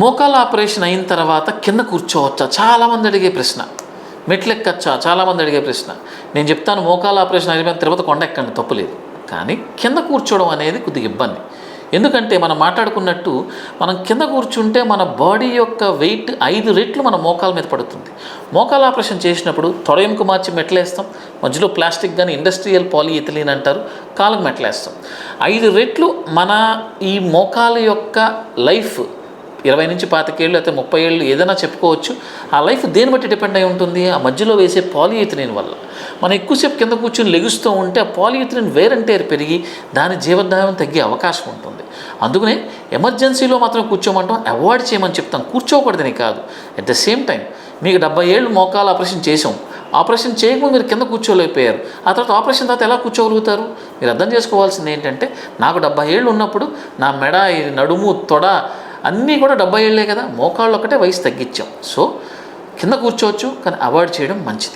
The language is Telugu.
మోకాళ్ళ ఆపరేషన్ అయిన తర్వాత కింద కూర్చోవచ్చా? చాలామంది అడిగే ప్రశ్న. మెట్లు ఎక్కచ్చా? చాలామంది అడిగే ప్రశ్న. నేను చెప్తాను, మోకాళ్ళ ఆపరేషన్ అయిపోయిన తిరుపతి కొండ ఎక్కండి, తప్పులేదు. కానీ కింద కూర్చోవడం అనేది కొద్దిగా ఇబ్బంది. ఎందుకంటే మనం మాట్లాడుకున్నట్టు మనం కింద కూర్చుంటే మన బాడీ యొక్క వెయిట్ 5 రెట్లు మన మోకాల మీద పడుతుంది. మోకాల ఆపరేషన్ చేసినప్పుడు తొడయంకు మార్చి మెట్లేస్తాం, మధ్యలో ప్లాస్టిక్ కానీ ఇండస్ట్రియల్ పాలిఇథిలీన్ అంటారు, కాళ్ళకు మెట్లేస్తాం. 5 రెట్లు మన ఈ మోకాల యొక్క లైఫ్ 20 నుంచి 25 ఏళ్ళు అయితే 30 ఏళ్ళు ఏదైనా చెప్పుకోవచ్చు. ఆ లైఫ్ దేని బట్టి డిపెండ్ అయి ఉంటుంది? ఆ మధ్యలో వేసే పాలిఇథిలీన్ వల్ల. మనం ఎక్కువసేపు కింద కూర్చొని లెగుస్తూ ఉంటే ఆ పాలిఇథిలీన్ వేర్ అండ్ టేర్ పెరిగి దాని జీవదాయం తగ్గే అవకాశం ఉంటుంది. అందుకనే ఎమర్జెన్సీలో మాత్రం కూర్చోమంటాం, అవాయిడ్ చేయమని చెప్తాం, కూర్చోకూడదని కాదు. అట్ ద సేమ్ టైం మీకు 70 ఏళ్ళు మోకాలు ఆపరేషన్ చేసాం, ఆపరేషన్ చేయకముందు మీరు కింద కూర్చోలేకపోయారు, ఆ తర్వాత ఆపరేషన్ తర్వాత ఎలా కూర్చోగలుగుతారు? మీరు అర్థం చేసుకోవాల్సింది ఏంటంటే, నాకు 70 ఏళ్ళు ఉన్నప్పుడు నా మెడ, నడుము, తొడ అన్నీ కూడా 70 ఏళ్ళే కదా, మోకాళ్ళు ఒక్కటే వయసు తగ్గించాం. సో కింద కూర్చోవచ్చు, కానీ అవాయిడ్ చేయడం మంచిది.